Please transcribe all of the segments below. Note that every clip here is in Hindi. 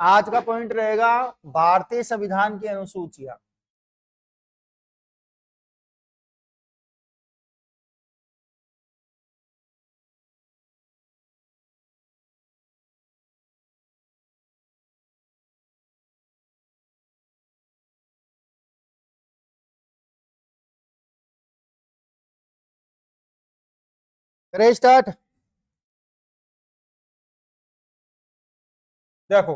आज का पॉइंट रहेगा भारतीय संविधान की अनुसूचियां। करें स्टार्ट। देखो,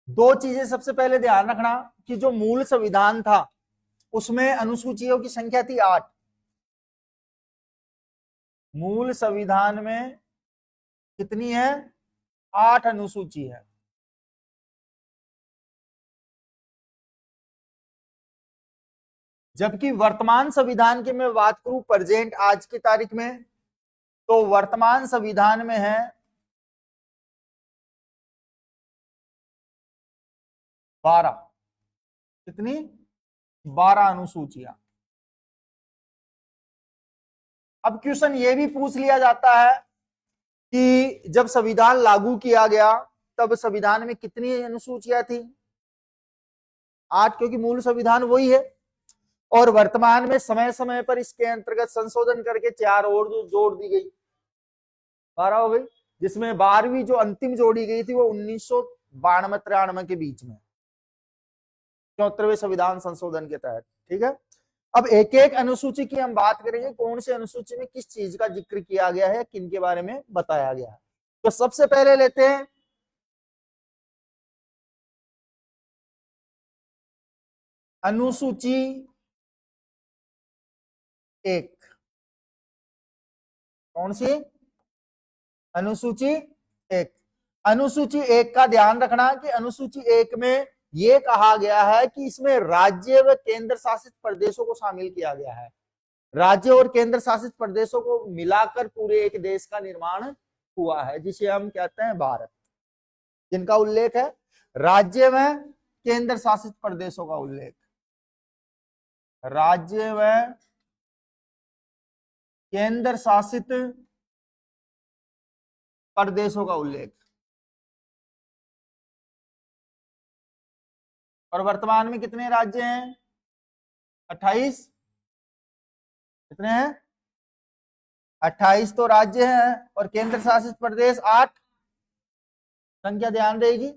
दो चीजें सबसे पहले ध्यान रखना कि जो मूल संविधान था उसमें अनुसूचियों की संख्या थी 8। मूल संविधान में कितनी है? 8 अनुसूची है। जबकि वर्तमान संविधान की मैं बात करूं प्रेजेंट आज की तारीख में, तो वर्तमान संविधान में है 12। कितनी? 12 अनुसूचियां। अब क्वेश्चन ये भी पूछ लिया जाता है कि जब संविधान लागू किया गया तब संविधान में कितनी अनुसूचियां थी? 8, क्योंकि मूल संविधान वही है। और वर्तमान में समय समय पर इसके अंतर्गत संशोधन करके 4 और जो जोड़ दी गई, 12 हो गई। जिसमें 12वीं जो अंतिम जोड़ी गई थी वो 1992-93 के बीच में, 74वें संविधान संशोधन के तहत। ठीक है, अब एक एक अनुसूची की हम बात करेंगे, कौन सी अनुसूची में किस चीज का जिक्र किया गया है, किन के बारे में बताया गया है। तो सबसे पहले लेते हैं अनुसूची 1। कौन सी? अनुसूची 1। अनुसूची 1 का ध्यान रखना कि अनुसूची 1 में यह कहा गया है कि इसमें राज्य व केंद्र शासित प्रदेशों को शामिल किया गया है। राज्य और केंद्र शासित प्रदेशों को मिलाकर पूरे एक देश का निर्माण हुआ है, जिसे हम कहते हैं भारत। जिनका उल्लेख है राज्य में केंद्र शासित प्रदेशों का उल्लेख, राज्य व केंद्र शासित प्रदेशों का उल्लेख। और वर्तमान में कितने राज्य हैं? 28। कितने हैं? 28 तो राज्य हैं और केंद्र शासित प्रदेश 8। संख्या ध्यान रहेगी।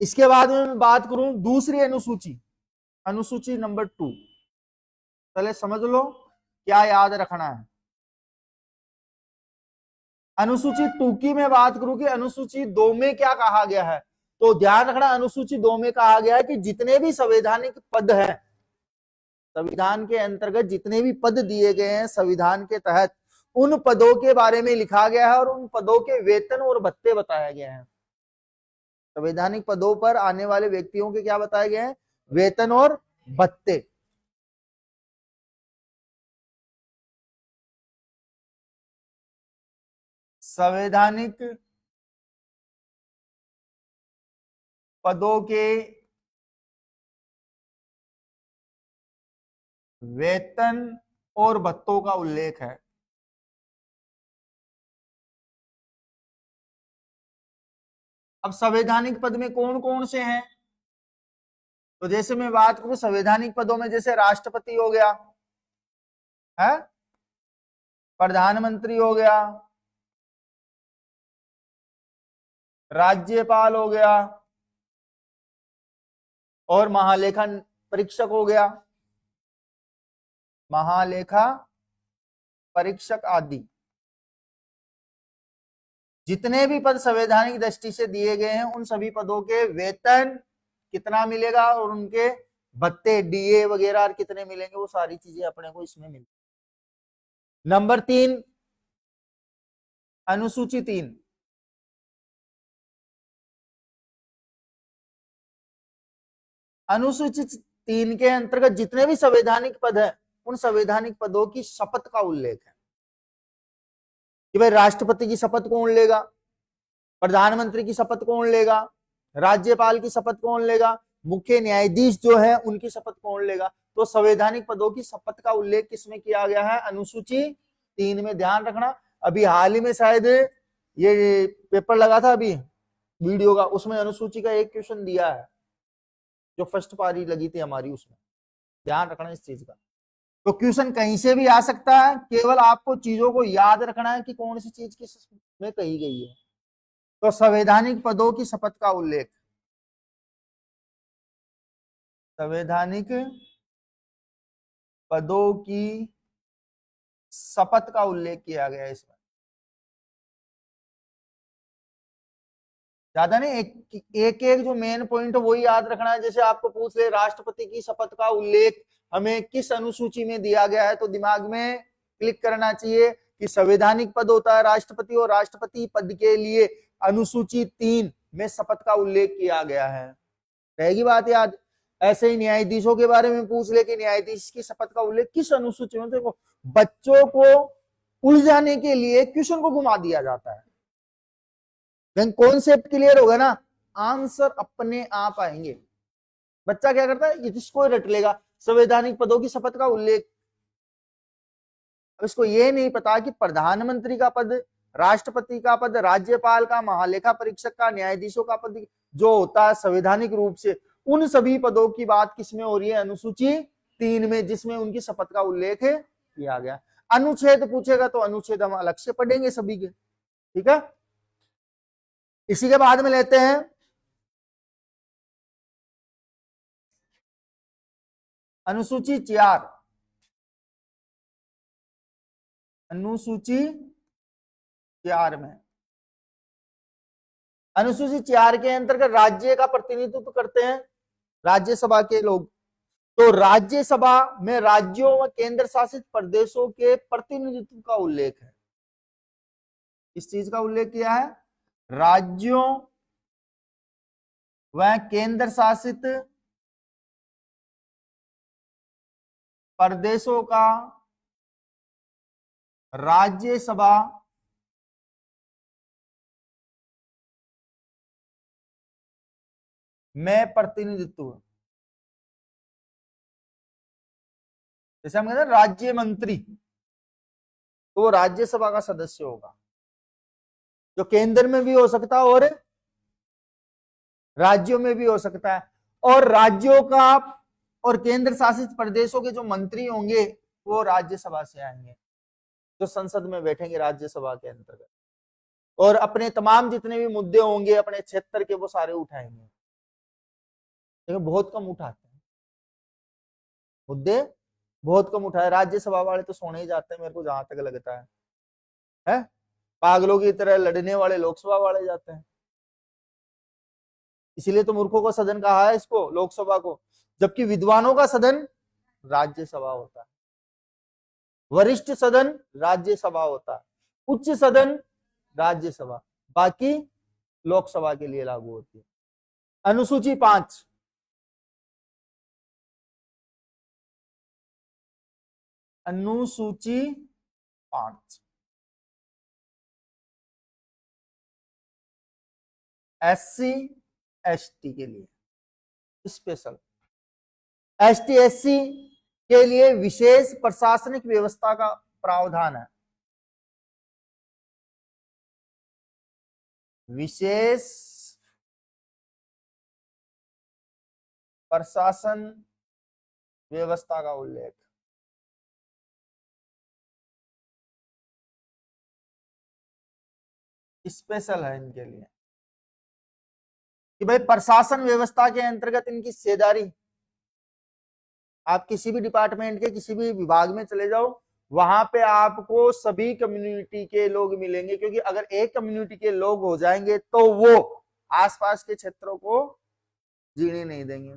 इसके बाद में मैं बात करूं दूसरी अनुसूची, अनुसूची नंबर 2। पहले समझ लो क्या याद रखना है। अनुसूची 2 की मैं बात करूं कि अनुसूची 2 में क्या कहा गया है, तो ध्यान रखना अनुसूची 2 में कहा गया है कि जितने भी संवैधानिक पद हैं, संविधान के अंतर्गत जितने भी पद दिए गए हैं संविधान के तहत, उन पदों के बारे में लिखा गया है और उन पदों के वेतन और भत्ते बताया गया है। संवैधानिक पदों पर आने वाले व्यक्तियों के क्या बताए गए हैं? वेतन और भत्ते। संवैधानिक पदों के वेतन और भत्तों का उल्लेख है। अब संवैधानिक पद में कौन कौन से हैं? तो जैसे मैं बात करूं संवैधानिक पदों में, जैसे राष्ट्रपति हो गया है, प्रधानमंत्री हो गया, राज्यपाल हो गया और महालेखा परीक्षक हो गया, महालेखा परीक्षक आदि। जितने भी पद संवैधानिक दृष्टि से दिए गए हैं उन सभी पदों के वेतन कितना मिलेगा और उनके भत्ते डीए वगैरह कितने मिलेंगे, वो सारी चीजें अपने को इसमें मिलेंगी। नंबर 3, अनुसूची 3। अनुसूची 3 के अंतर्गत जितने भी संवैधानिक पद हैं उन संवैधानिक पदों की शपथ का उल्लेख है कि भाई राष्ट्रपति की शपथ कौन लेगा, प्रधानमंत्री की शपथ कौन लेगा, राज्यपाल की शपथ कौन लेगा, मुख्य न्यायाधीश जो है उनकी शपथ कौन लेगा। तो संवैधानिक पदों की शपथ का उल्लेख किसमें किया गया है? अनुसूची 3 में। ध्यान रखना, अभी हाल ही में शायद ये पेपर लगा था अभी वीडियो का, उसमें अनुसूची का एक क्वेश्चन दिया है, जो फर्स्ट पारी लगी थी हमारी, उसमें ध्यान रखना इस चीज का। तो क्वेश्चन कहीं से भी आ सकता है, केवल आपको चीजों को याद रखना है कि कौन सी चीज किस में कही गई है। तो संवैधानिक पदों की शपथ का उल्लेख, संवैधानिक पदों की शपथ का उल्लेख किया गया है इसमें। ज्यादा नहीं, एक एक जो मेन पॉइंट वो ही याद रखना है। जैसे आपको पूछ ले राष्ट्रपति की शपथ का उल्लेख हमें किस अनुसूची में दिया गया है, तो दिमाग में क्लिक करना चाहिए कि संवैधानिक पद होता है राष्ट्रपति, और राष्ट्रपति पद के लिए अनुसूची 3 में शपथ का उल्लेख किया गया है। रहेगी बात याद। ऐसे ही न्यायाधीशों के बारे में पूछ ले कि न्यायाधीश की शपथ का उल्लेख किस अनुसूची में, देखो बच्चों को उलझाने के लिए क्वेश्चन को घुमा दिया जाता है। कॉन्सेप्ट क्लियर होगा ना, आंसर अपने आप आएंगे। बच्चा क्या करता है, इसको रट लेगा, संवैधानिक पदों की शपथ का उल्लेख। अब इसको ये नहीं पता कि प्रधानमंत्री का पद, राष्ट्रपति का पद, राज्यपाल का, महालेखा परीक्षक का, न्यायाधीशों का पद जो होता है संवैधानिक रूप से, उन सभी पदों की बात किसमें हो रही है, अनुसूची 3 में, जिसमें उनकी शपथ का उल्लेख किया गया। अनुच्छेद पूछेगा तो अनुच्छेद हम अलग से पढ़ेंगे सभी के, ठीक है। इसी के बाद में लेते हैं अनुसूची 4। अनुसूची 4 में, अनुसूची 4 के अंतर्गत राज्य का प्रतिनिधित्व करते हैं राज्यसभा के लोग। तो राज्यसभा में राज्यों व केंद्र शासित प्रदेशों के प्रतिनिधित्व का उल्लेख है। इस चीज का उल्लेख किया है, राज्यों व केंद्र शासित प्रदेशों का राज्यसभा में प्रतिनिधित्व। जैसे हम कहते हैं राज्य मंत्री, तो वो राज्यसभा का सदस्य होगा, जो केंद्र में भी हो सकता है और राज्यों में भी हो सकता है। और राज्यों का और केंद्र शासित प्रदेशों के जो मंत्री होंगे वो राज्यसभा से आएंगे, जो संसद में बैठेंगे राज्यसभा के अंतर्गत, और अपने तमाम जितने भी मुद्दे होंगे अपने क्षेत्र के वो सारे उठाएंगे। लेकिन बहुत कम उठाते हैं मुद्दे, बहुत कम उठाए। राज्यसभा वाले तो सोने ही जाते हैं, मेरे को जहां तक लगता है? पागलों की तरह लड़ने वाले लोकसभा वाले जाते हैं। इसीलिए तो मूर्खों का सदन कहा है इसको, लोकसभा को, जबकि विद्वानों का सदन राज्यसभा होता है। वरिष्ठ सदन राज्यसभा होता है, उच्च सदन राज्यसभा, बाकी लोकसभा के लिए लागू होती है। अनुसूची 5, अनुसूची 5 SC ST के लिए स्पेशल, ST SC के लिए विशेष प्रशासनिक व्यवस्था का प्रावधान है। विशेष प्रशासन व्यवस्था का उल्लेख, स्पेशल है इनके लिए कि भाई प्रशासन व्यवस्था के अंतर्गत इनकी हिस्सेदारी। आप किसी भी डिपार्टमेंट के किसी भी विभाग में चले जाओ, वहां पे आपको सभी कम्युनिटी के लोग मिलेंगे, क्योंकि अगर एक कम्युनिटी के लोग हो जाएंगे तो वो आसपास के क्षेत्रों को जीने नहीं देंगे,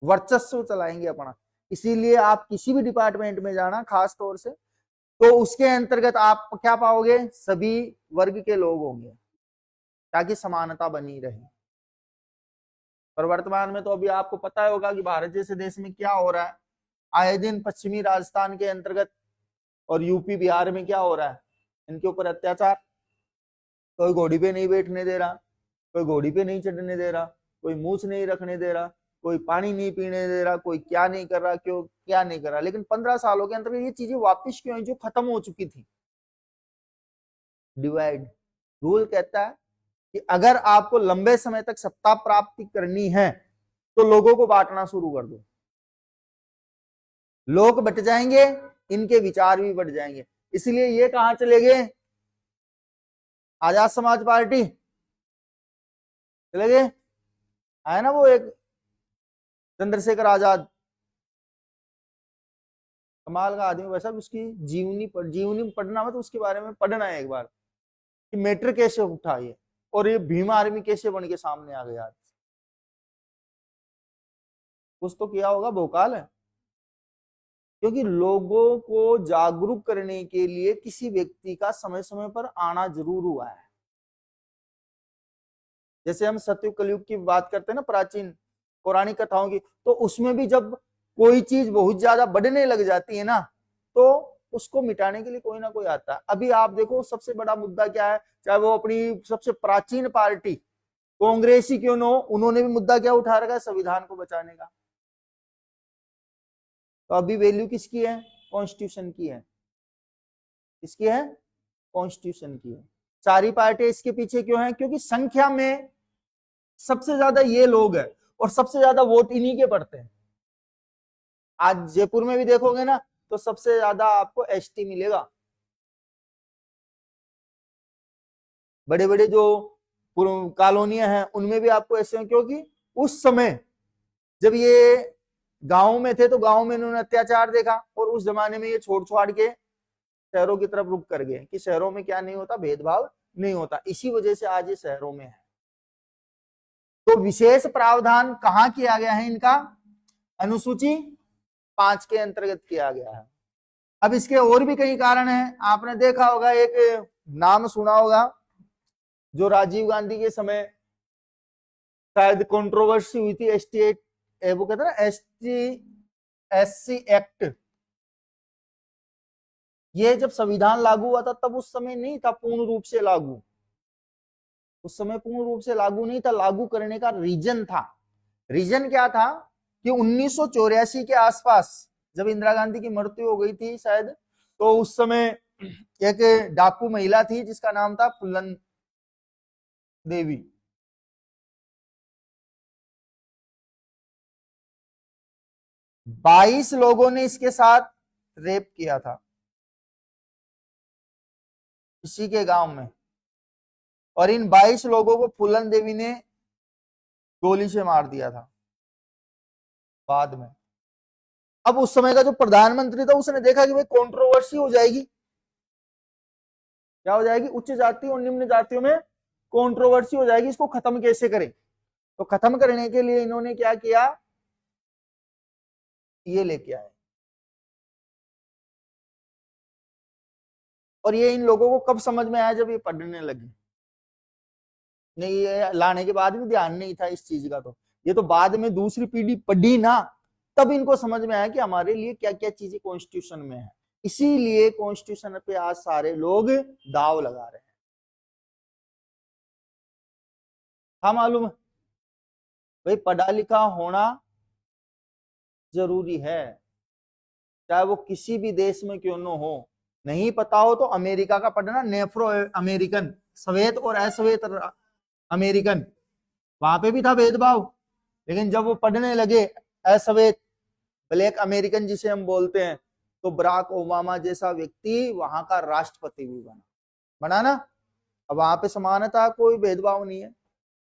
वर्चस्व चलाएंगे अपना। इसीलिए आप किसी भी डिपार्टमेंट में जाना खास तौर से, तो उसके अंतर्गत आप क्या पाओगे, सभी वर्ग के लोग होंगे ताकि समानता बनी रहे। और वर्तमान में तो अभी आपको पता होगा कि भारत जैसे देश में क्या हो रहा है। आए दिन पश्चिमी राजस्थान के अंतर्गत और यूपी बिहार में क्या हो रहा है, इनके ऊपर अत्याचार। कोई घोड़ी पे नहीं बैठने दे रहा, कोई घोड़ी पे नहीं चढ़ने दे रहा, कोई मूछ नहीं रखने दे रहा, कोई पानी नहीं पीने दे रहा, कोई क्या नहीं कर रहा, क्यों क्या नहीं कर रहा। लेकिन 15 सालों के अंतर्गत ये चीजें वापिस क्यों आई जो खत्म हो चुकी थी। डिवाइड, रूल कहता है कि अगर आपको लंबे समय तक सत्ता प्राप्ति करनी है तो लोगों को बांटना शुरू कर दो। लोग बट जाएंगे, इनके विचार भी बढ़ जाएंगे। इसलिए ये कहां चले गए? आजाद समाज पार्टी चले गए। आया ना वो एक चंद्रशेखर आजाद, कमाल का आदमी। वैसा उसकी जीवनी पढ़ना हो तो उसके बारे में पढ़ना है एक बार कि मैटर कैसे उठा ये, और ये भीम आर्मी कैसे बन के सामने आ गया। कुछ तो किया होगा, भोकाल है। क्योंकि लोगों को जागरूक करने के लिए किसी व्यक्ति का समय समय पर आना जरूर हुआ है। जैसे हम सतयुग कलयुग की बात करते हैं ना, प्राचीन पौराणिक कथाओं की, तो उसमें भी जब कोई चीज बहुत ज्यादा बढ़ने लग जाती है ना, तो उसको मिटाने के लिए कोई ना कोई आता है। अभी आप देखो सबसे बड़ा मुद्दा क्या है, चाहे वो अपनी सबसे प्राचीन पार्टी कांग्रेस ही क्यों न हो, उन्होंने भी मुद्दा क्या उठा रखा है? संविधान को बचाने का। तो अभी वैल्यू किसकी है? कॉन्स्टिट्यूशन की है। किसकी है? कॉन्स्टिट्यूशन की है। सारी पार्टी इसके पीछे क्यों है? क्योंकि संख्या में सबसे ज्यादा ये लोग हैं और सबसे ज्यादा वोट इन्हीं के पड़ते हैं। आज जयपुर में भी देखोगे ना तो सबसे ज्यादा आपको एसटी मिलेगा। बड़े बड़े जो कॉलोनियां हैं उनमें भी आपको ऐसे हैं, क्योंकि उस समय जब ये गांव में थे तो गांव में इन्होंने अत्याचार देखा, और उस जमाने में ये छोड़ छाड़ के शहरों की तरफ रुख कर गए कि शहरों में क्या नहीं होता, भेदभाव नहीं होता। इसी वजह से आज ये शहरों में है। तो विशेष प्रावधान कहां किया गया है इनका? अनुसूची 5 के अंतर्गत किया गया है। अब इसके और भी कई कारण हैं। आपने देखा होगा, एक नाम सुना होगा जो राजीव गांधी के समय शायद कंट्रोवर्सी हुई थी, वो कहते हैं ना SC एक्ट। ये जब संविधान लागू हुआ था तब उस समय नहीं था पूर्ण रूप से लागू। उस समय पूर्ण रूप से लागू नहीं था। लागू करने का रीजन था। रीजन क्या था कि 1984 के आसपास जब इंदिरा गांधी की मृत्यु हो गई थी शायद, तो उस समय एक डाकू महिला थी जिसका नाम था फुलन देवी। बाईस लोगों ने इसके साथ रेप किया था इसी के गांव में, और इन 22 लोगों को फूलन देवी ने गोली से मार दिया था बाद में। अब उस समय का जो प्रधानमंत्री था उसने देखा कि भाई कंट्रोवर्सी हो जाएगी। क्या हो जाएगी? उच्च जाति और निम्न जातियों में कंट्रोवर्सी हो जाएगी, इसको खत्म कैसे करें? तो खत्म करने के लिए इन्होंने क्या किया? ये लेके आए। और ये इन लोगों को कब समझ में आया? जब ये पढ़ने लगे। नहीं, ये लाने के बाद भी ध्यान नहीं था इस चीज का। तो ये तो बाद में दूसरी पीढ़ी पढ़ी ना, तब इनको समझ में आया कि हमारे लिए क्या क्या चीजें कॉन्स्टिट्यूशन में है। इसीलिए कॉन्स्टिट्यूशन पे आज सारे लोग दाव लगा रहे हैं। हाँ मालूम है भाई, पढ़ा लिखा होना जरूरी है, चाहे वो किसी भी देश में क्यों न हो। नहीं पता हो तो अमेरिका का पढ़ना, नेफ्रो अमेरिकन, श्वेत और अश्वेत अमेरिकन, वहां पे भी था भेदभाव। लेकिन जब वो पढ़ने लगे अश्वेत, ब्लैक अमेरिकन जिसे हम बोलते हैं, तो बराक ओबामा जैसा व्यक्ति वहां का राष्ट्रपति भी बना ना। अब वहां पे समानता, कोई भेदभाव नहीं है।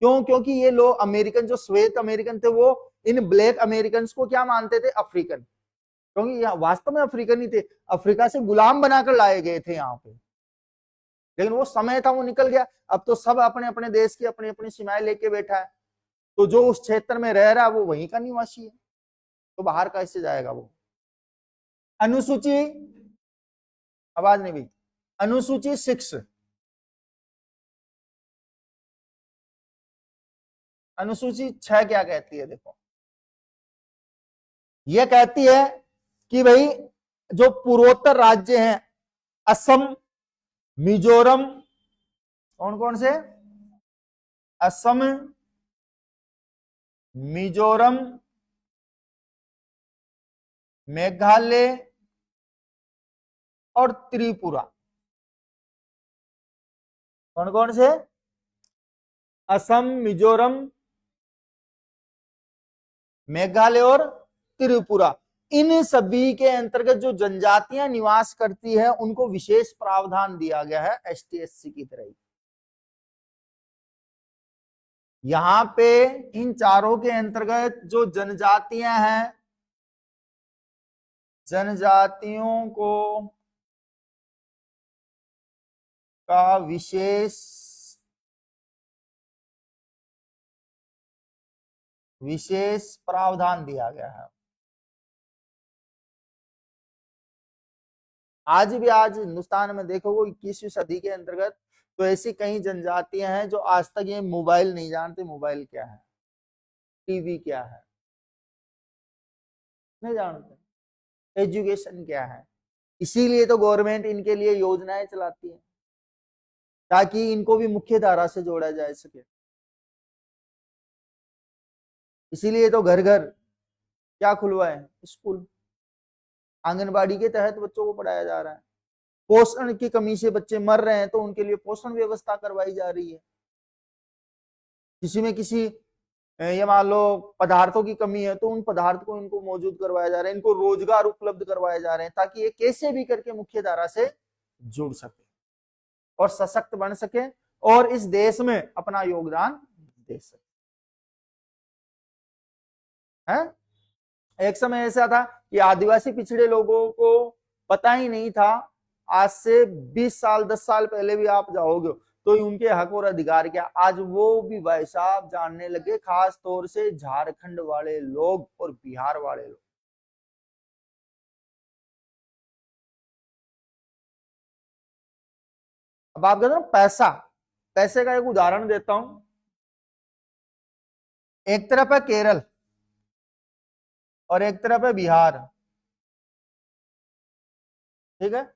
क्यों? क्योंकि ये लोग अमेरिकन, जो श्वेत अमेरिकन थे, वो इन ब्लैक अमेरिकन को क्या मानते थे? अफ्रीकन। क्योंकि यहाँ वास्तव में अफ्रीकन ही थे, अफ्रीका से गुलाम बनाकर लाए गए थे यहाँ पे। लेकिन वो समय था, वो निकल गया। अब तो सब अपने अपने देश की अपनी अपनी सीमाएं लेके बैठा है। तो जो उस क्षेत्र में रह रहा है वो वहीं का निवासी है, तो बाहर कैसे जाएगा वो? अनुसूची, आवाज नहीं भाई, अनुसूची 6, अनुसूची 6 क्या कहती है? देखो, यह कहती है कि भाई जो पूर्वोत्तर राज्य हैं, असम, मिजोरम, कौन कौन से? असम, मिजोरम, मेघालय और त्रिपुरा, कौन कौन से? असम, मिजोरम, मेघालय और त्रिपुरा। इन सभी के अंतर्गत जो जनजातियां निवास करती है उनको विशेष प्रावधान दिया गया है एसटी/एससी की तरह ही। यहां पे इन चारों के अंतर्गत जो जनजातियां हैं, जनजातियों को का विशेष प्रावधान दिया गया है। आज हिंदुस्तान में देखोगे 21वीं सदी के अंतर्गत तो ऐसी कई जनजातियां हैं जो आज तक ये मोबाइल नहीं जानते, मोबाइल क्या है, टीवी क्या है, नहीं जानते, एजुकेशन क्या है। इसीलिए तो गवर्नमेंट इनके लिए योजनाएं चलाती है ताकि इनको भी मुख्य धारा से जोड़ा जा सके। इसीलिए तो घर घर क्या खुलवाए, स्कूल, आंगनबाड़ी के तहत बच्चों को पढ़ाया जा रहा है। पोषण की कमी से बच्चे मर रहे हैं तो उनके लिए पोषण व्यवस्था करवाई जा रही है। किसी में किसी ये मान लो पदार्थों की कमी है तो उन पदार्थ को इनको मौजूद करवाया जा रहा है, इनको रोजगार उपलब्ध करवाए जा रहे हैं ताकि ये कैसे भी करके मुख्य धारा से जुड़ सके और सशक्त बन सके और इस देश में अपना योगदान दे सके। है? एक समय ऐसा था कि आदिवासी पिछड़े लोगों को पता ही नहीं था। आज से 20 साल 10 साल पहले भी आप जाओगे तो उनके हक और अधिकार क्या, आज वो भी भाई साहब जानने लगे, खास तौर से झारखंड वाले लोग और बिहार वाले लोग। अब आप कहते हो पैसा, पैसे का एक उदाहरण देता हूं। एक तरफ है केरल और एक तरफ है बिहार, ठीक है।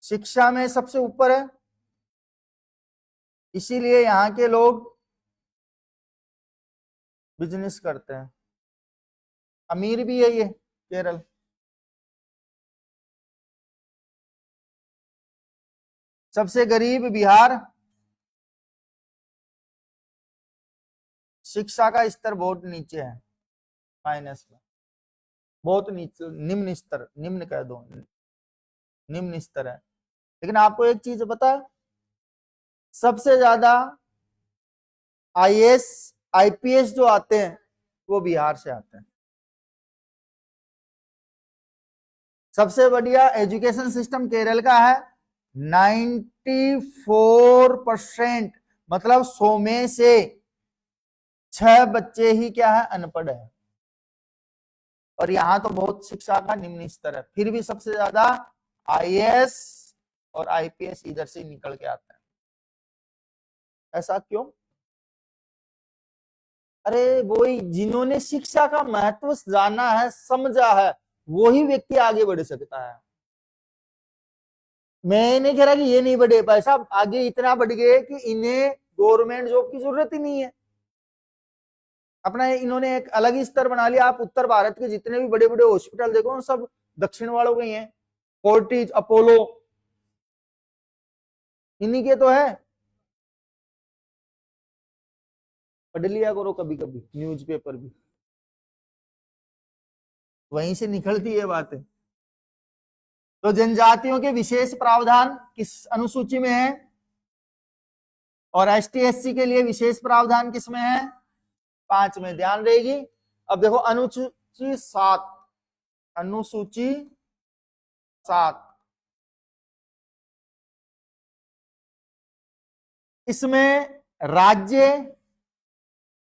शिक्षा में सबसे ऊपर है, इसीलिए यहां के लोग बिजनेस करते हैं। अमीर भी है ये केरल। सबसे गरीब बिहार। शिक्षा का स्तर बहुत नीचे है, माइनस में, बहुत नीचे, निम्न स्तर, निम्न कह दो, निम्न स्तर है। लेकिन आपको एक चीज पता है, सबसे ज्यादा आईएएस आईपीएस जो आते हैं वो बिहार से आते हैं। सबसे बढ़िया एजुकेशन सिस्टम केरल का है। 94%, मतलब 100 में से 6 बच्चे ही क्या है, अनपढ़ है। और यहां तो बहुत शिक्षा का निम्न स्तर है, फिर भी सबसे ज्यादा आईएएस और आईपीएस इधर से निकल के आता है। ऐसा क्यों? अरे वही जिन्होंने शिक्षा का महत्व जाना है, समझा है, वही व्यक्ति आगे बढ़ सकता है। मैं नहीं कह रहा कि ये नहीं बढ़े, पैसा आगे इतना बढ़ गए कि इन्हें गवर्नमेंट जॉब की जरूरत ही नहीं है। अपना इन्होंने एक अलग ही स्तर बना लिया। आप उत्तर भारत के जितने भी बड़े बड़े हॉस्पिटल देखो सब दक्षिण वालों के ही हैं। फोर्टिज, अपोलो, इन्हीं के तो है। पढ़ लिया करो कभी कभी न्यूज़पेपर भी, वहीं से निकलती है बातें। तो जनजातियों के विशेष प्रावधान किस अनुसूची में है और एसटी/एससी के लिए विशेष प्रावधान किसमें है? 5 में। ध्यान रहेगी। अब देखो अनुसूची 7, अनुसूची 7, इसमें राज्य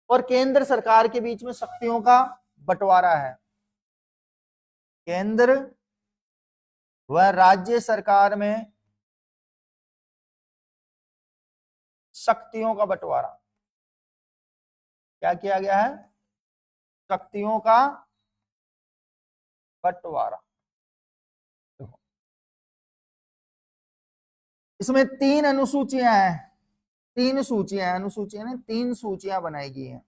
और केंद्र सरकार के बीच में शक्तियों का बंटवारा है। केंद्र व राज्य सरकार में शक्तियों का बंटवारा क्या किया गया है? शक्तियों का बंटवारा। इसमें 3 अनुसूचियां हैं, 3 सूचियां, अनुसूचियां ने 3 सूचियां बनाई गई हैं।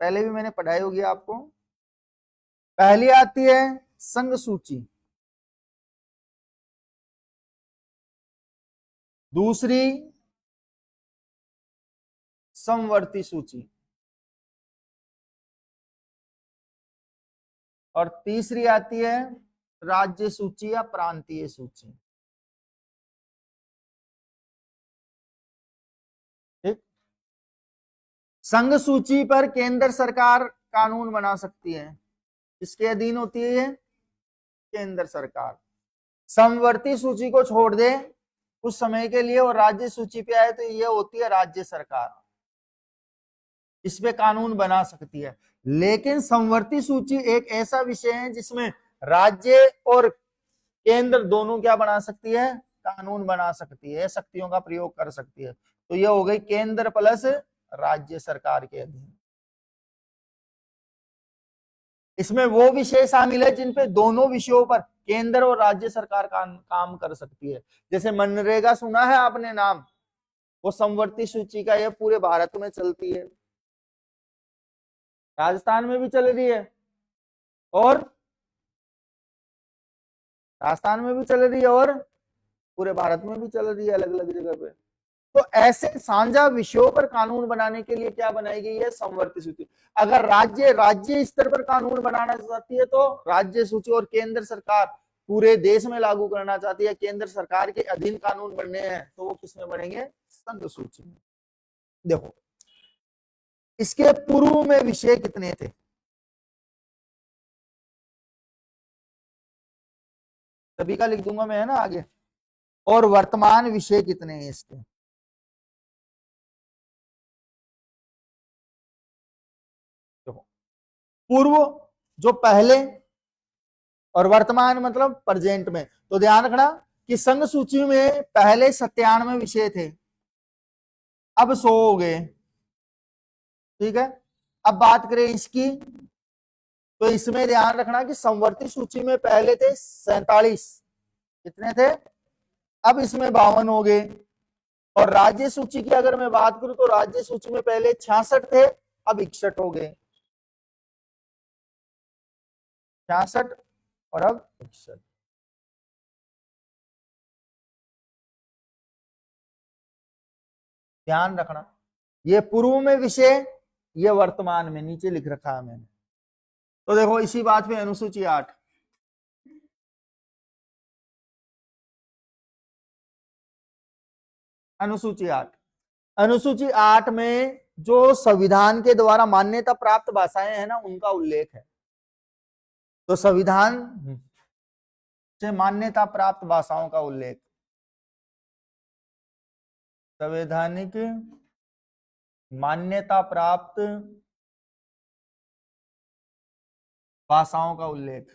पहले भी मैंने पढ़ाई होगी आपको। पहली आती है संघ सूची, दूसरी समवर्ती सूची, और तीसरी आती है राज्य सूची या प्रांतीय सूची। ठीक। संघ सूची पर केंद्र सरकार कानून बना सकती है, किसके अधीन होती है ये? केंद्र सरकार। समवर्ती सूची को छोड़ दे कुछ समय के लिए और राज्य सूची पे आए तो ये होती है राज्य सरकार, इस पे कानून बना सकती है। लेकिन समवर्ती सूची एक ऐसा विषय है जिसमें राज्य और केंद्र दोनों क्या बना सकती है? कानून बना सकती है, शक्तियों का प्रयोग कर सकती है। तो ये हो गई केंद्र प्लस राज्य सरकार के अधीन। इसमें वो विषय शामिल है जिन पे दोनों विषयों पर केंद्र और राज्य सरकार काम कर सकती है। जैसे मनरेगा सुना है आपने नाम, वो समवर्ती सूची का ये पूरे भारत में चलती है, राजस्थान में भी चल रही है और राजस्थान में भी चल रही है और पूरे भारत में भी चल रही है अलग अलग जगह पे। तो ऐसे साझा विषयों पर कानून बनाने के लिए क्या बनाई गई है? समवर्ती सूची। अगर राज्य स्तर पर कानून बनाना चाहती है तो राज्य सूची, और केंद्र सरकार पूरे देश में लागू करना चाहती है, केंद्र सरकार के अधीन कानून बनने हैं, तो वो किसमें बनेंगे? संघ सूची में। देखो इसके पूर्व में विषय कितने थे? सभी का लिख दूंगा मैं, है ना, आगे। और वर्तमान विषय कितने हैं इसके? देखो पूर्व जो पहले, और वर्तमान मतलब प्रेजेंट में। तो ध्यान रखना कि संघ सूची में पहले 97 विषय थे, अब 100 हो गए। ठीक है। अब बात करें इसकी, तो इसमें ध्यान रखना कि समवर्ती सूची में पहले थे 47, कितने थे? अब इसमें 52 हो गए। और राज्य सूची की अगर मैं बात करूं तो राज्य सूची में पहले 66 थे, अब 61 हो गए। 66 और अब 61। ध्यान रखना ये पूर्व में विषय, ये वर्तमान में, नीचे लिख रखा है मैंने। तो देखो इसी बात पे अनुसूची 8, अनुसूची 8, अनुसूची 8 में जो संविधान के द्वारा मान्यता प्राप्त भाषाएं हैं ना, उनका उल्लेख है। तो संविधान से मान्यता प्राप्त भाषाओं का उल्लेख, संवैधानिक मान्यता प्राप्त भाषाओं का उल्लेख।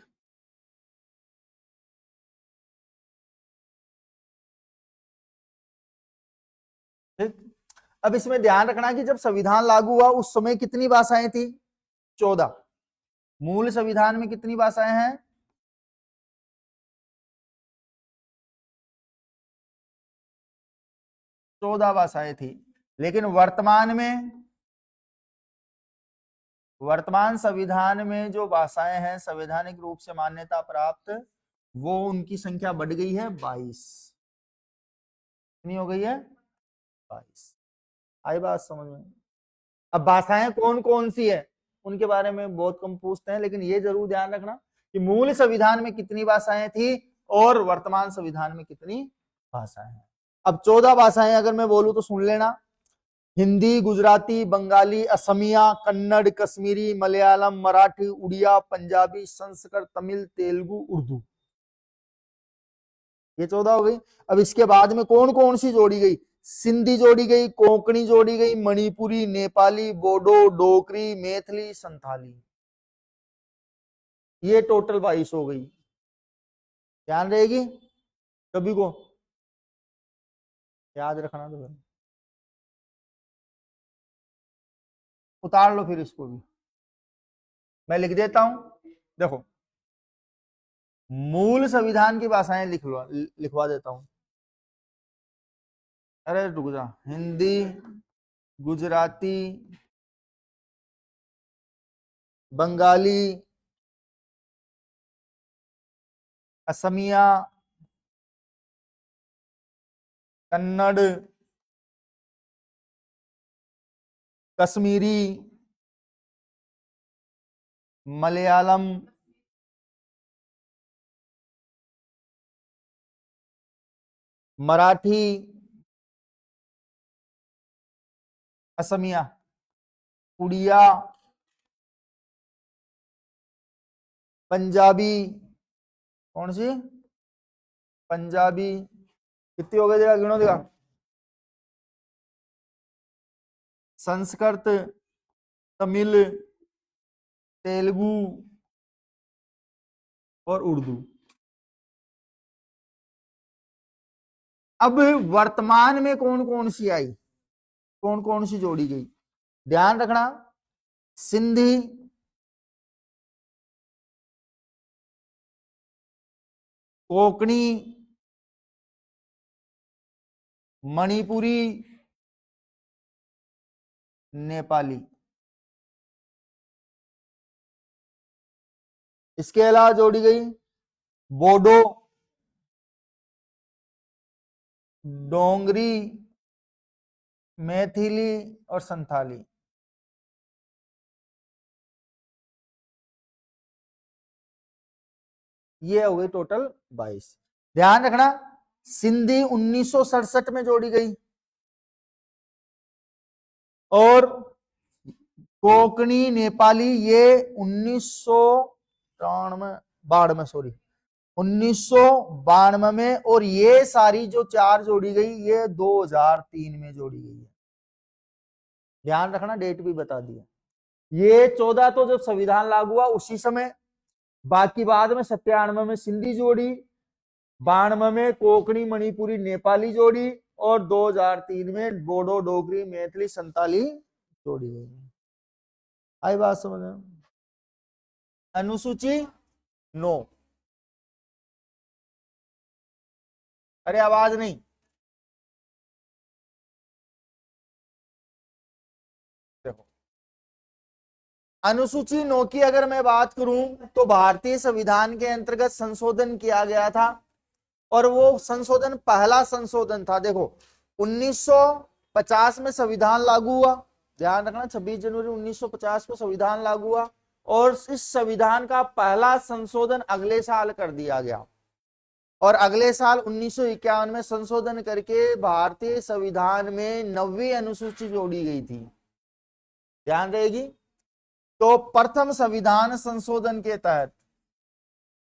ठीक। अब इसमें ध्यान रखना कि जब संविधान लागू हुआ उस समय कितनी भाषाएं थी? 14। मूल संविधान में कितनी भाषाएं हैं? 14 भाषाएं थी। लेकिन वर्तमान संविधान में जो भाषाएं हैं संवैधानिक रूप से मान्यता प्राप्त, वो उनकी संख्या बढ़ गई है 22। कितनी हो गई है? 22। आई बात समझ में? अब भाषाएं कौन कौन सी है उनके बारे में बहुत कम पूछते हैं, लेकिन ये जरूर ध्यान रखना कि मूल संविधान में कितनी भाषाएं थी और वर्तमान संविधान में कितनी भाषाएं हैं। अब 14 भाषाएं अगर मैं बोलूं तो सुन लेना: हिंदी, गुजराती, बंगाली, असमिया, कन्नड़, कश्मीरी, मलयालम, मराठी, उड़िया, पंजाबी, संस्कृत, तमिल, तेलुगु, उर्दू। ये 14 हो गई। अब इसके बाद में कौन कौन सी जोड़ी गई? सिंधी जोड़ी गई, कोंकणी जोड़ी गई, मणिपुरी, नेपाली, बोडो, डोगरी, मैथिली, संथाली। ये टोटल 22 हो गई। ध्यान रहेगी सभी को, याद रखना। तो उतार लो फिर इसको भी, मैं लिख देता हूं। देखो मूल संविधान की भाषाएं लिखवा देता हूं। अरे रुक जा। हिंदी, गुजराती, बंगाली, असमिया, कन्नड़, कश्मीरी, मलयालम, मराठी, असमिया, उड़िया, पंजाबी, कौन सी पंजाबी, कितनी हो गई जरा गिनो दिखा, संस्कृत, तमिल, तेलुगु और उर्दू। अब वर्तमान में कौन कौन सी आई, कौन कौन सी जोड़ी गई, ध्यान रखना, सिंधी, कोंकणी, मणिपुरी, नेपाली। इसके अलावा जोड़ी गई बोडो, डोंगरी, मैथिली और संथाली। ये हो गई टोटल 22। ध्यान रखना, सिंधी 1967 में जोड़ी गई और कोंकणी नेपाली ये 1992 सॉरी 1992 में, और ये सारी जो 4 जोड़ी गई ये 2003 में जोड़ी गई है। ध्यान रखना, डेट भी बता दिया। ये 14 तो जब संविधान लागू हुआ उसी समय, बाकी बाद में 97 में सिंधी जोड़ी, 92 में कोंकणी मणिपुरी नेपाली जोड़ी और 2003 में बोडो डोगरी मैथिली संताली जोड़ी गई। आई बात समझ में? अनुसूची 9। अरे आवाज नहीं, देखो अनुसूची 9 की अगर मैं बात करूं तो भारतीय संविधान के अंतर्गत संशोधन किया गया था और वो संशोधन पहला संशोधन था। देखो 1950 में संविधान लागू हुआ, ध्यान रखना 26 जनवरी 1950 को संविधान लागू हुआ और इस संविधान का पहला संशोधन अगले साल कर दिया गया और अगले साल 1951 में संशोधन करके भारतीय संविधान में 9वीं अनुसूची जोड़ी गई थी। ध्यान रहेगी। तो प्रथम संविधान संशोधन के तहत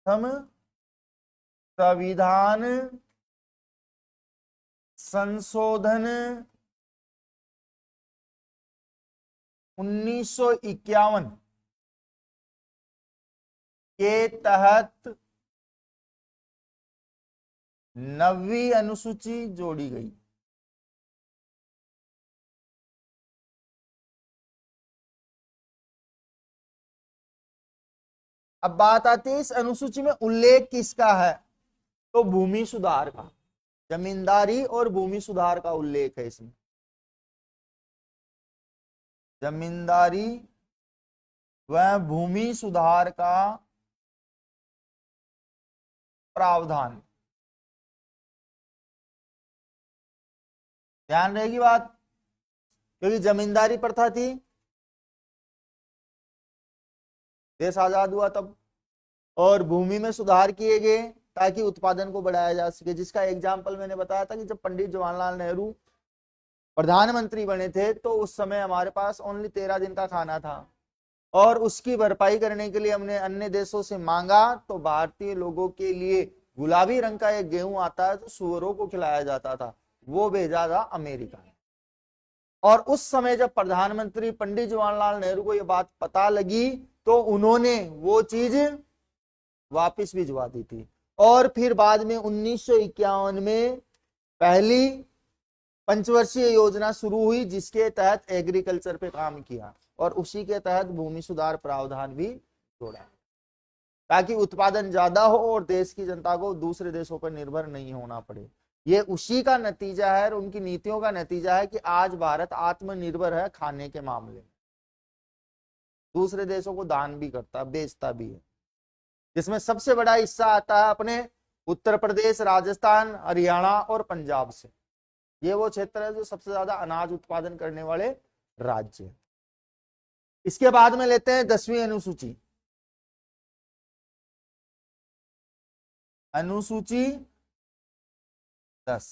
हम संविधान संशोधन 1951 के तहत 9वीं अनुसूची जोड़ी गई। अब बात आती है इस अनुसूची में उल्लेख किसका है, तो भूमि सुधार का, जमींदारी और भूमि सुधार का उल्लेख है इसमें। जमींदारी व भूमि सुधार का प्रावधान। ध्यान रहेगी बात, क्योंकि जमींदारी प्रथा थी, देश आजाद हुआ तब, और भूमि में सुधार किए गए ताकि उत्पादन को बढ़ाया जा सके। जिसका एग्जाम्पल मैंने बताया था कि जब पंडित जवाहरलाल नेहरू प्रधानमंत्री बने थे तो उस समय हमारे पास ओनली 13 दिन का खाना था और उसकी भरपाई करने के लिए हमने अन्य देशों से मांगा तो भारतीय लोगों के लिए गुलाबी रंग का एक गेहूं आता है तो सुअरों को खिलाया जाता था, वो भेजा था अमेरिका। और उस समय जब प्रधानमंत्री पंडित जवाहरलाल नेहरू को यह बात पता लगी तो उन्होंने वो चीज वापस भिजवा दी थी और फिर बाद में 1951 में पहली पंचवर्षीय योजना शुरू हुई जिसके तहत एग्रीकल्चर पे काम किया और उसी के तहत भूमि सुधार प्रावधान भी जोड़ा ताकि उत्पादन ज्यादा हो और देश की जनता को दूसरे देशों पर निर्भर नहीं होना पड़े। ये उसी का नतीजा है और उनकी नीतियों का नतीजा है कि आज भारत आत्मनिर्भर है खाने के मामले में, दूसरे देशों को दान भी करता, बेचता भी है, जिसमें सबसे बड़ा हिस्सा आता है अपने उत्तर प्रदेश, राजस्थान, हरियाणा और पंजाब से। ये वो क्षेत्र है जो सबसे ज्यादा अनाज उत्पादन करने वाले राज्य है। इसके बाद में लेते हैं 10वीं अनुसूची। अनुसूची 10।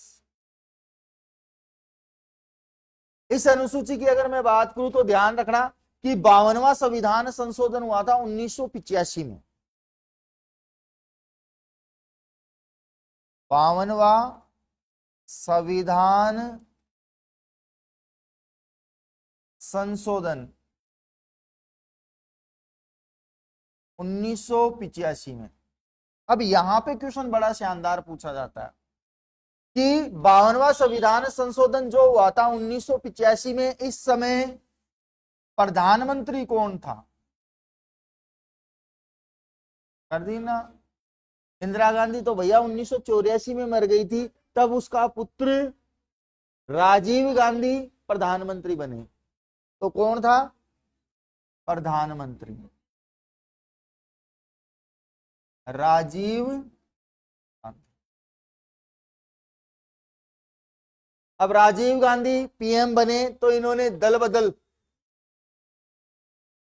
इस अनुसूची की अगर मैं बात करूं तो ध्यान रखना कि 52वां संविधान संशोधन हुआ था 1985 में। 52वां संविधान संशोधन 1985 में। अब यहां पे क्वेश्चन बड़ा शानदार पूछा जाता है कि 52वां संविधान संशोधन जो हुआ था 1985 में, इस समय प्रधानमंत्री कौन था? कर दी ना। इंदिरा गांधी तो भैया 1984 में मर गई थी, तब उसका पुत्र राजीव गांधी प्रधानमंत्री बने। तो कौन था? प्रधानमंत्री राजीव गांधी। अब राजीव गांधी पीएम बने तो इन्होंने दल बदल,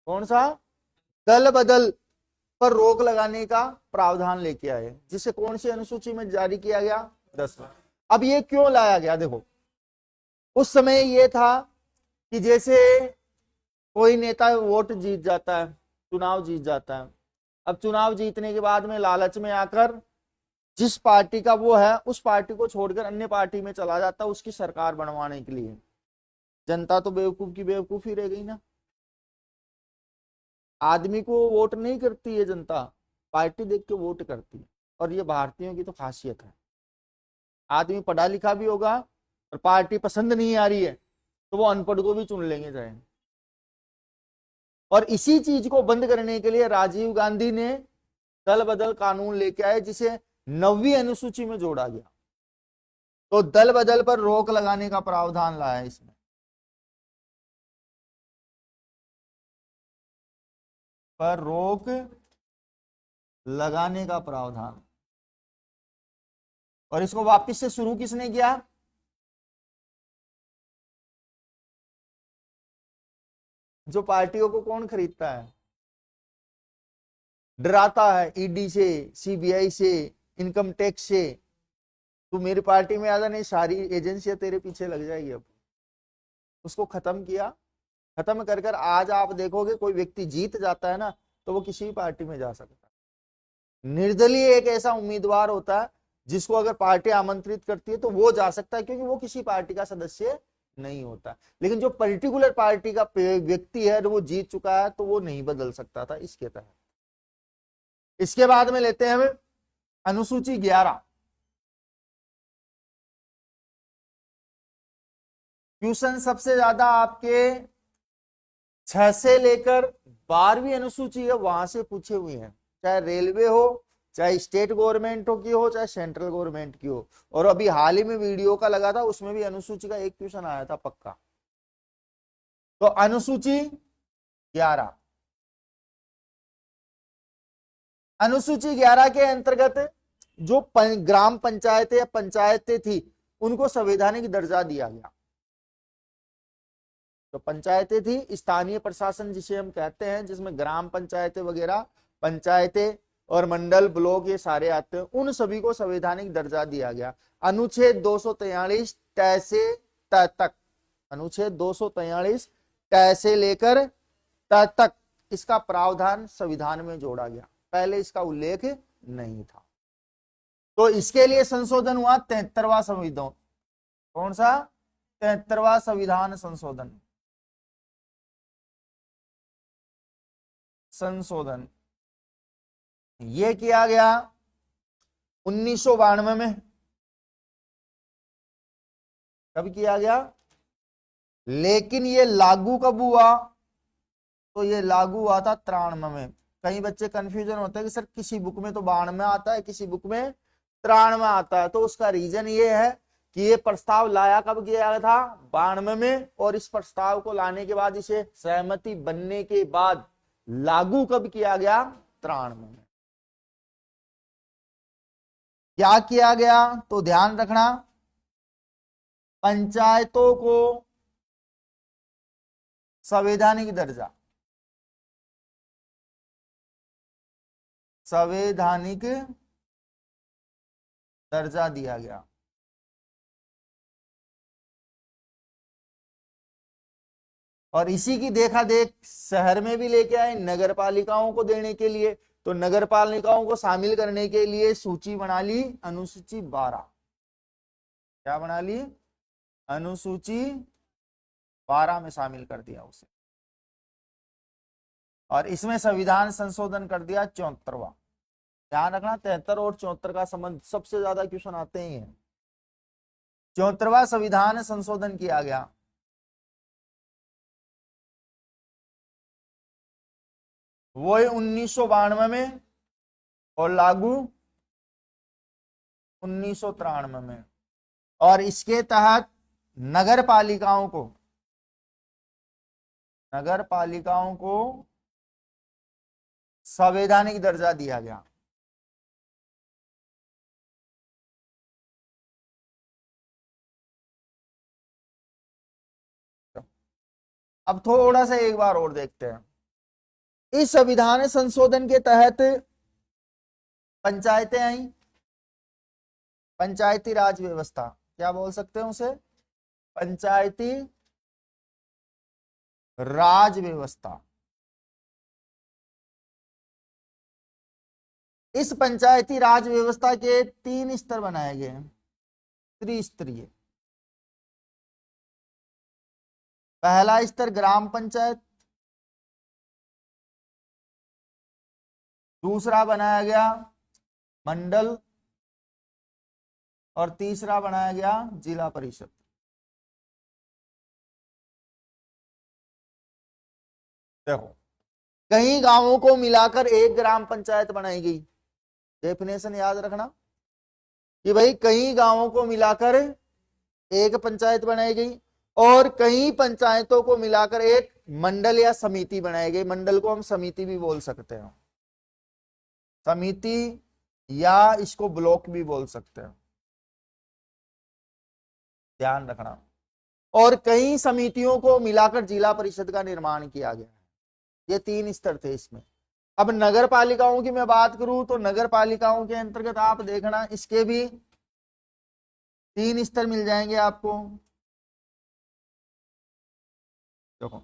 कौन सा? दल बदल पर रोक लगाने का प्रावधान लेके आए, जिसे कौन सी अनुसूची में जारी किया गया? 10वां। अब ये क्यों लाया गया? देखो, उस समय ये था कि जैसे कोई नेता वोट जीत जाता है, चुनाव जीत जाता है, अब चुनाव जीतने के बाद में लालच में आकर जिस पार्टी का वो है उस पार्टी को छोड़कर अन्य पार्टी में चला जाता है उसकी सरकार बनवाने के लिए। जनता तो बेवकूफ की बेवकूफ ही रह गई ना। आदमी को वोट नहीं करती है जनता, पार्टी देख के वोट करती है। और ये भारतीयों की तो खासियत है, आदमी पढ़ा लिखा भी होगा और पार्टी पसंद नहीं आ रही है तो वो अनपढ़ को भी चुन लेंगे चाहे। और इसी चीज को बंद करने के लिए राजीव गांधी ने दल बदल कानून लेके आए, जिसे 9वीं अनुसूची में जोड़ा गया। तो दल बदल पर रोक लगाने का प्रावधान लाया है इसमें, पर रोक लगाने का प्रावधान। और इसको वापस से शुरू किसने किया? जो पार्टियों को कौन खरीदता है, डराता है ईडी से, सीबीआई से, इनकम टैक्स से, तू मेरी पार्टी में आजा नहीं सारी एजेंसियां तेरे पीछे लग जाएगी। अब उसको खत्म किया। खत्म कर कर आज आप देखोगे कोई व्यक्ति जीत जाता है ना तो वो किसी भी पार्टी में जा सकता है। निर्दलीय एक ऐसा उम्मीदवार होता है जिसको अगर पार्टी आमंत्रित करती है तो वो जा सकता है, क्योंकि वो किसी पार्टी का सदस्य नहीं होता। लेकिन जो पर्टिकुलर पार्टी का व्यक्ति है वो जीत चुका है तो वो नहीं बदल सकता था इसके तहत। इसके बाद में लेते हैं हम अनुसूची 11। क्वेश्चन सबसे ज्यादा आपके 6 से लेकर 12वीं अनुसूची है वहां से पूछे हुए हैं, चाहे रेलवे हो, चाहे स्टेट गवर्नमेंट की हो, चाहे सेंट्रल गवर्नमेंट की हो। और अभी हाल ही में वीडियो का लगा था उसमें भी अनुसूची का एक क्वेश्चन आया था पक्का। तो अनुसूची 11, अनुसूची 11 के अंतर्गत जो ग्राम पंचायतें या पंचायतें थी उनको संवैधानिक दर्जा दिया गया। तो पंचायतें थी स्थानीय प्रशासन जिसे हम कहते हैं, जिसमें ग्राम पंचायतें वगैरह, पंचायतें और मंडल ब्लॉक ये सारे आते हैं, उन सभी को संवैधानिक दर्जा दिया गया। अनुच्छेद 243 ट से त तक, अनुच्छेद 243 ट से लेकर त तक इसका प्रावधान संविधान में जोड़ा गया, पहले इसका उल्लेख नहीं था। तो इसके लिए संशोधन हुआ 73वां संविधान। कौन सा? 73वां संविधान संशोधन ये किया गया 1992 में। कब किया गया? लेकिन ये लागू कब हुआ? तो ये लागू हुआ था 93 में। कई बच्चे कंफ्यूजन होते हैं कि सर किसी बुक में तो 92 में आता है, किसी बुक में 93 में आता है। तो उसका रीजन ये है कि ये प्रस्ताव लाया कब गया था? 92 में। और इस प्रस्ताव को लाने के बाद, इसे सहमति बनने के बाद लागू कब किया गया? 93 में। क्या किया गया? तो ध्यान रखना पंचायतों को संवैधानिक दर्जा, संवैधानिक दर्जा दिया गया। और इसी की देखा देख शहर में भी लेके आए नगर पालिकाओं को देने के लिए। तो नगर पालिकाओं को शामिल करने के लिए सूची बना ली अनुसूची 12। क्या बना ली? अनुसूची 12 में शामिल कर दिया उसे। और इसमें संविधान संशोधन कर दिया 74वां। ध्यान रखना 73 और 74 का संबंध सबसे ज्यादा क्वेश्चन आते ही हैं। 74वां संविधान संशोधन किया गया। वो 1992 में और लागू 1993 में। और इसके तहत नगर पालिकाओं को संवैधानिक दर्जा दिया गया। अब थोड़ा सा एक बार और देखते हैं। इस संविधान संशोधन के तहत पंचायतें आई, पंचायती राज व्यवस्था, क्या बोल सकते हैं उसे? पंचायती राज व्यवस्था। इस पंचायती राज व्यवस्था के 3 स्तर बनाए गए हैं, त्रिस्तरीय। पहला स्तर ग्राम पंचायत, दूसरा बनाया गया मंडल, और तीसरा बनाया गया जिला परिषद। देखो, कई गांवों को मिलाकर एक ग्राम पंचायत बनाई गई। डेफिनेशन याद रखना कि भाई कई गांवों को मिलाकर एक पंचायत बनाई गई और कई पंचायतों को मिलाकर एक मंडल या समिति बनाई गई। मंडल को हम समिति भी बोल सकते हैं, समिति, या इसको ब्लॉक भी बोल सकते हैं। ध्यान रखना। और कई समितियों को मिलाकर जिला परिषद का निर्माण किया गया। ये 3 स्तर थे इसमें। अब नगर पालिकाओं की मैं बात करूं तो नगर पालिकाओं के अंतर्गत आप देखना इसके भी 3 स्तर मिल जाएंगे आपको। देखो,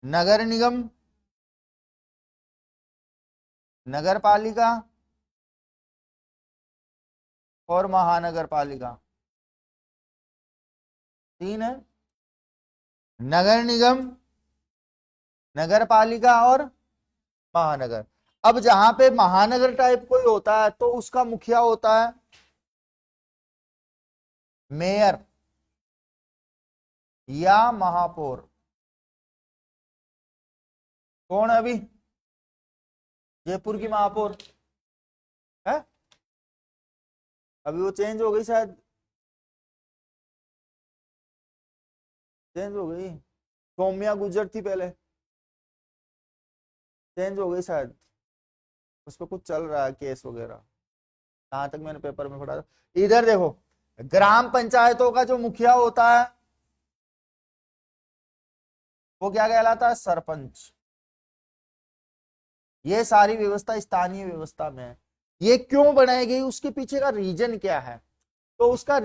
नगर निगम, नगर पालिका और महानगर पालिका। 3 है, नगर निगम, नगर पालिका और महानगर। अब जहां पे महानगर टाइप कोई होता है तो उसका मुखिया होता है मेयर या महापौर। कौन है अभी? जयपुर की महापौर है, अभी वो चेंज हो गई शायद, चेंज हो गई। सौम्या गुजर थी पहले, चेंज हो गई शायद। उस पर कुछ चल रहा है केस वगैरह, जहां तक मैंने पेपर में पढ़ा था। इधर देखो, ग्राम पंचायतों का जो मुखिया होता है वो क्या कहलाता है? सरपंच। ये सारी व्यवस्था स्थानीय व्यवस्था में है। ये क्यों बनाई गई, उसके पीछे का रीजन क्या है? तो उसका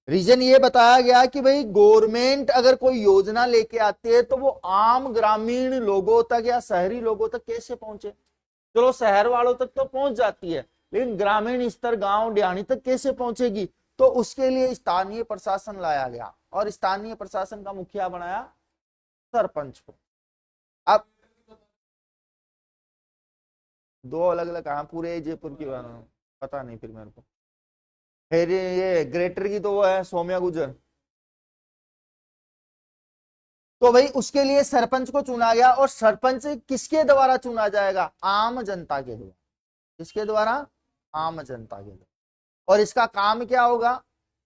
रीजन ये बताया गया कि भाई गवर्नमेंट अगर कोई योजना लेके आती है तो वो आम ग्रामीण लोगों तक या शहरी लोगों तक कैसे पहुंचे। चलो शहर वालों तक तो पहुंच जाती है, लेकिन ग्रामीण स्तर गांव डिहानी तक कैसे पहुंचेगी? तो उसके लिए स्थानीय प्रशासन लाया गया और स्थानीय प्रशासन का मुखिया बनाया सरपंच को। अब 2 अलग अलग कहा, पूरे जयपुर की पता नहीं फिर मेरे को। फिर ये ग्रेटर की तो वो है सौम्या गुजर। तो भाई उसके लिए सरपंच को चुना गया। और सरपंच किसके द्वारा चुना जाएगा? आम जनता के द्वारा। किसके द्वारा? आम जनता के द्वारा। और इसका काम क्या होगा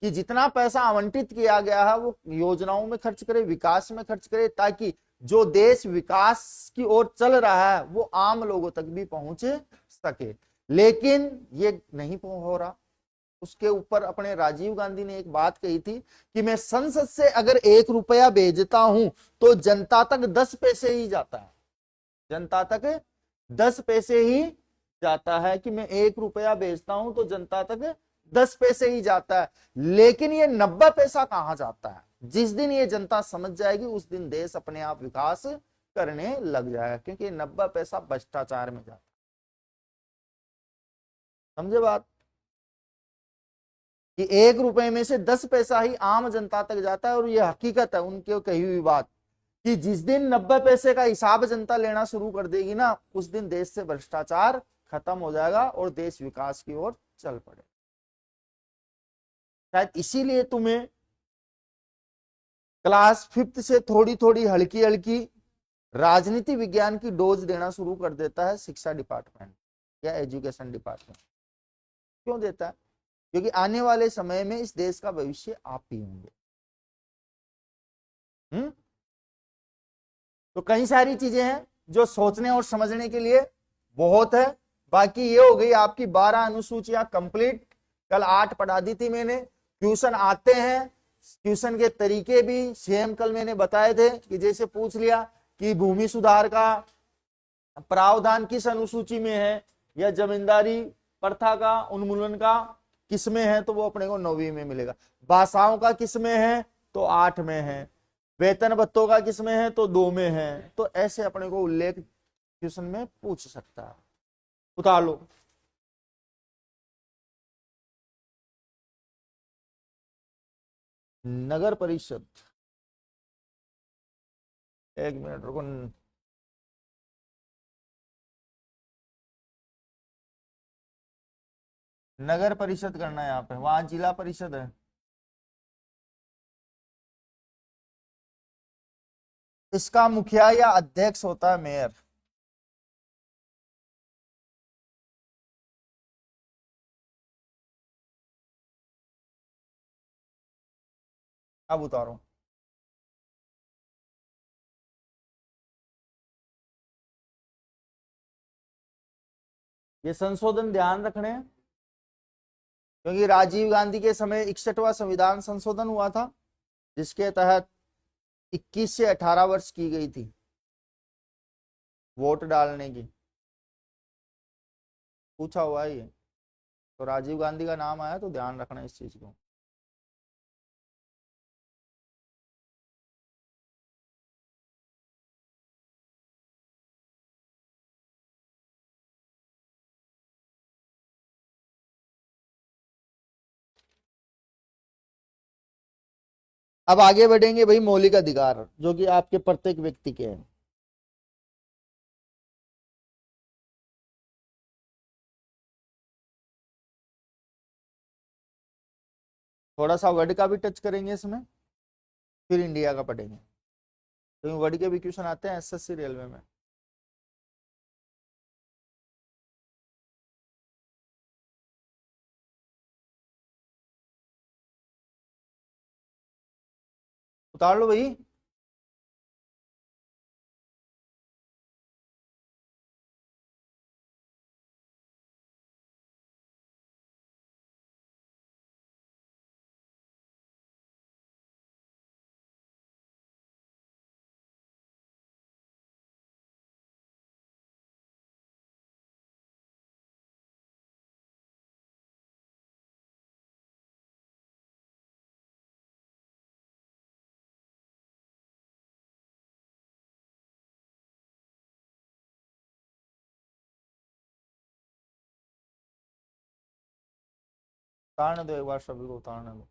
कि जितना पैसा आवंटित किया गया है वो योजनाओं में खर्च करे, विकास में खर्च करे, ताकि जो देश विकास की ओर चल रहा है वो आम लोगों तक भी पहुंच सके। लेकिन ये नहीं हो रहा। उसके ऊपर अपने राजीव गांधी ने एक बात कही थी कि मैं संसद से अगर 1 रुपया भेजता हूं तो जनता तक 10 पैसे ही जाता है, जनता तक 10 पैसे ही जाता है, कि मैं 1 रुपया भेजता हूं तो जनता तक 10 पैसे ही जाता है। लेकिन ये 90 पैसा कहां जाता है? जिस दिन ये जनता समझ जाएगी उस दिन देश अपने आप विकास करने लग जाएगा, क्योंकि 90 पैसा भ्रष्टाचार में जाता है। समझे बात? कि 1 रुपए में से 10 पैसा ही आम जनता तक जाता है, और ये हकीकत है उनकी कही हुई बात, कि जिस दिन 90 पैसे का हिसाब जनता लेना शुरू कर देगी ना, उस दिन देश से भ्रष्टाचार खत्म हो जाएगा और देश विकास की ओर चल पड़ेगा। शायद इसीलिए तुम्हें क्लास 5th से थोड़ी थोड़ी हल्की हल्की राजनीति विज्ञान की डोज देना शुरू कर देता है शिक्षा डिपार्टमेंट या एजुकेशन डिपार्टमेंट। क्यों देता है? क्योंकि आने वाले समय में इस देश का भविष्य आप ही होंगे। तो कई सारी चीजें हैं जो सोचने और समझने के लिए बहुत है। बाकी ये हो गई आपकी 12 अनुसूचियां कंप्लीट। कल 8 पढ़ा दी थी मैंने। क्वेश्चन आते हैं, क्वेश्चन के तरीके भी सेम कल मैंने बताए थे, कि जैसे पूछ लिया कि भूमि सुधार का प्रावधान किस अनुसूची में है, या जमींदारी प्रथा का उन्मूलन का किस में है, तो वो अपने को 9वीं में मिलेगा। भाषाओं का किस में है, तो 8 में है। वेतन भत्तों का किस में है, तो 2 में है। तो ऐसे अपने को उल्लेख क्वेश्चन में पूछ सकता है। उतार लो। नगर परिषद, 1 मिनट रुको। नगर परिषद करना है यहाँ पे, वहां जिला परिषद है। इसका मुखिया या अध्यक्ष होता है मेयर। अब उतारो। ये संशोधन ध्यान रखने हैं, क्योंकि राजीव गांधी के समय 61वां संविधान संशोधन हुआ था, जिसके तहत 21 से 18 वर्ष की गई थी वोट डालने की। पूछा हुआ है ये, तो राजीव गांधी का नाम आया तो ध्यान रखना इस चीज को। अब आगे बढ़ेंगे भाई, मौलिक अधिकार जो कि आपके प्रत्येक व्यक्ति के हैं। थोड़ा सा वर्ड का भी टच करेंगे इसमें, फिर इंडिया का पढ़ेंगे, क्योंकि वर्ड के भी क्वेश्चन आते हैं एसएससी रेलवे में। उतार लो भाई। उतारने दो एक बार, सभी को उतारने दो।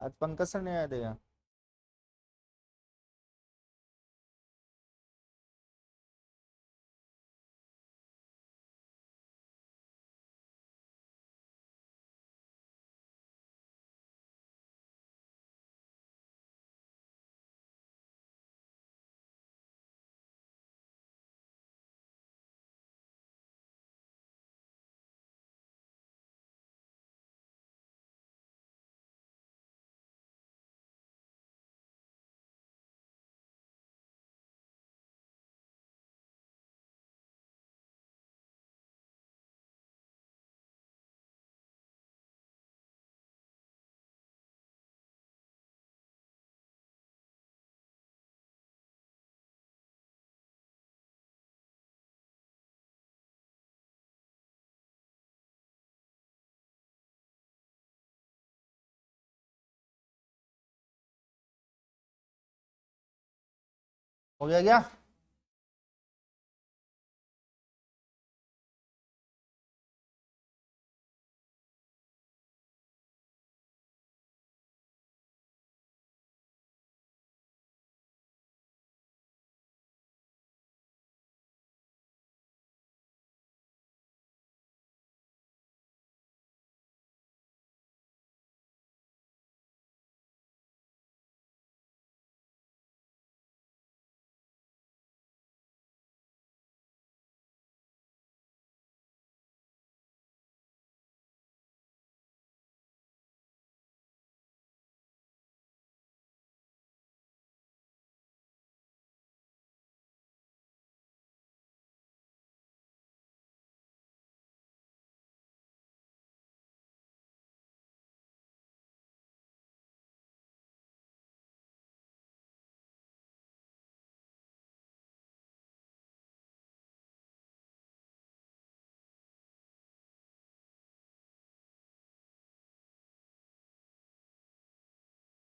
आज पंकज सर नहीं आए थे क्या? हो गया क्या?